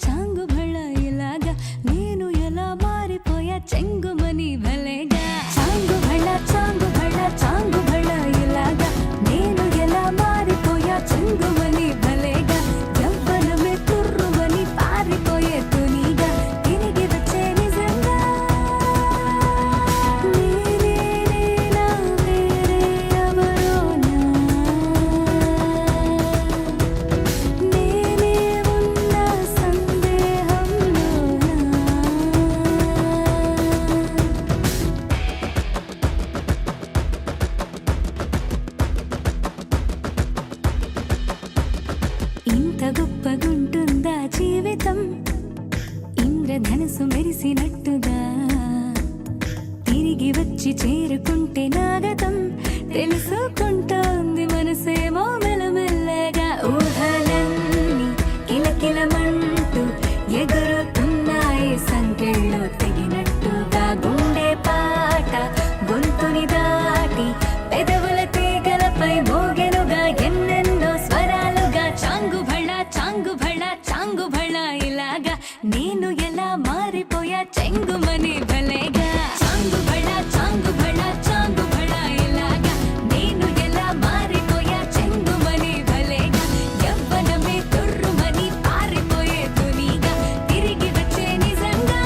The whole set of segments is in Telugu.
చాంగు భళ ఇలాగా నేను ఎలా మారిపోయా చెంగుమని భలేగా చాంగు భళ ఇలాగా నేను ఎలా మారిపోయా చెంగుమని భలేగా యవ్వనమే తుర్రుమని పారిపోయే తునిగా తిరిగి వచ్చే నిజంగా నేనేనా వేరే ఎవరోనా నేనే ఉన్న సందేహంలోనా ఇంత గొప్పగుంటుందా జీవితం ఇంద్రధనుసు మెరిసినట్టుగా తిరిగి వచ్చి చేరుకుంటే నాగతం తెలుసుకుంటోంది మనసేమో మెల్లమెల్లగా ఊహలన్నీ కిలకిలమంటూ ఎగురుతున్నాయి సంకెళ్ళు తెగినట్టుగా గుండె పాట గొంతుని దాటి పెదవుల తీగలపై మోగెనుగా ఎన్నెన్నో స్వరాలుగా చాంగు భళ ఇలాగా నేను ఎలా మారిపోయా చెంగుమని భలేగా చాంగు భళ ఇలాగా నేను ఎలా మారిపోయా చెంగుమని భలేగా యవ్వనమే తుర్రుమని పారిపోయే తునిగా తిరిగి వచ్చే నిజంగా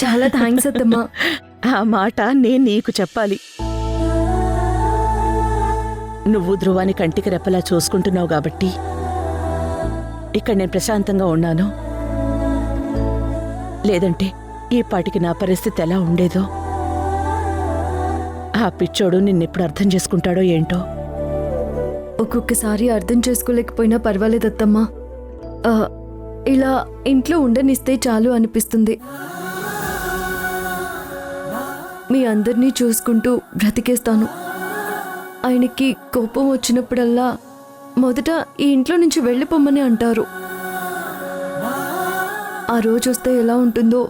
చాలా థ్యాంక్స్ అత్తమ్మా. ఆ మాట నేను నీకు చెప్పాలి. నువ్వు ధ్రువాని కంటికి రెప్పలా చూసుకుంటున్నావు కాబట్టి ఇక్కడ నేను ప్రశాంతంగా ఉన్నాను. లేదంటే ఈ పాటికి నా పరిస్థితి ఎలా ఉండేదో. ఆ పిచ్చోడు నిన్నెప్పుడు అర్థం చేసుకుంటాడో ఏంటో. ఒక్కొక్కసారి అర్థం చేసుకోలేకపోయినా పర్వాలేదత్తమ్మా. ఇలా ఇంట్లో ఉండనిస్తే చాలు అనిపిస్తుంది. మీ అందరినీ చూసుకుంటూ బ్రతికేస్తాను. ఆయనకి కోపం వచ్చినప్పుడల్లా మొదట ఈ ఇంట్లో నుంచి వెళ్ళిపోమ్మని అంటారు. ఆ రోజు వస్తే ఎలా ఉంటుందో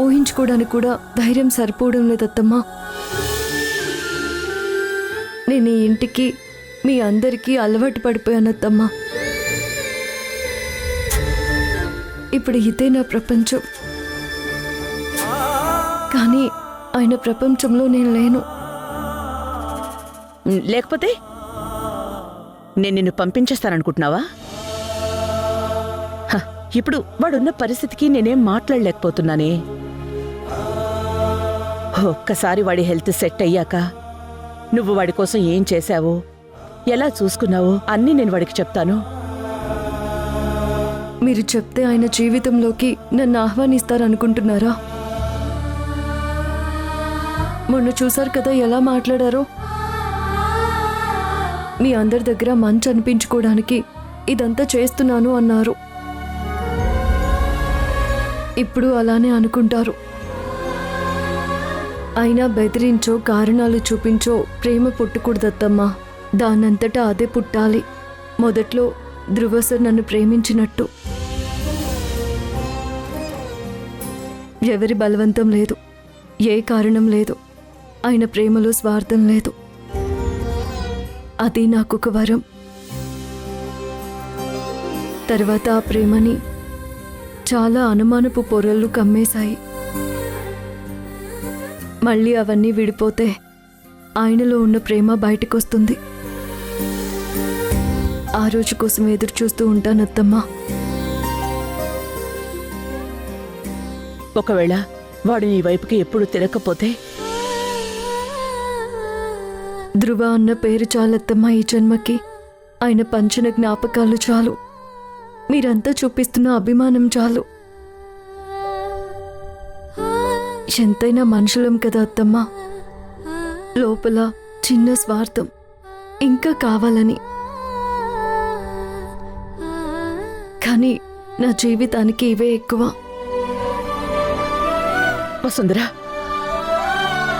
ఊహించుకోవడానికి కూడా ధైర్యం సరిపోవడం లేదత్తమ్మా. నేను ఈ ఇంటికి మీ అందరికీ అలవాటు పడిపోయానత్తమ్మా. ఇప్పుడు ఇదే నా ప్రపంచం. కానీ ఆయన ప్రపంచంలో నేను లేను. లేకపోతే నేను నిన్ను పంపించేస్తాననుకుంటున్నావా? ఇప్పుడు వాడున్న పరిస్థితికి నేనేం మాట్లాడలేకపోతున్నానే. ఒక్కసారి వాడి హెల్త్ సెట్ అయ్యాక నువ్వు వాడి కోసం ఏం చేశావో, ఎలా చూసుకున్నావో అన్నీ నేను వాడికి చెప్తాను. మీరు చెప్తే ఆయన జీవితంలోకి నన్ను ఆహ్వానిస్తారనుకుంటున్నారా? మొన్న చూసారు కదా ఎలా మాట్లాడారో. మీ అందరి దగ్గర మంచి అనిపించుకోవడానికి ఇదంతా చేస్తున్నాను అన్నారు. ఇప్పుడు అలానే అనుకుంటారు. అయినా బెదిరించో కారణాలు చూపించో ప్రేమ పుట్టకూడదత్తమ్మా. దానంతటా అదే పుట్టాలి. మొదట్లో ధ్రువ సార్ నన్ను ప్రేమించినట్టు. ఎవరి బలవంతం లేదు, ఏ కారణం లేదు. ఆయన ప్రేమలో స్వార్థం లేదు. అది నాకొక వరం. తర్వాత ఆ ప్రేమని చాలా అనుమానపు పొరలు కమ్మేశాయి. మళ్ళీ అవన్నీ విడిపోతే ఆయనలో ఉన్న ప్రేమ బయటకొస్తుంది. ఆ రోజు కోసం ఎదురు చూస్తూ ఉంటానత్తమ్మా. ఒకవేళ వాడు నీ వైపుకి ఎప్పుడు తిరగకపోతే? ధ్రువ అన్న పేరు చాలత్తమ్మా ఈ జన్మకి. ఆయన పంచిన జ్ఞాపకాలు చాలు. మీరంతా చూపిస్తున్న అభిమానం చాలు. ఎంతైనా మనుషులం కదా అత్తమ్మా. లోపల చిన్న స్వార్థం ఇంకా కావాలని. కానీ నా జీవితానికి ఇవే ఎక్కువ. వసుంధరా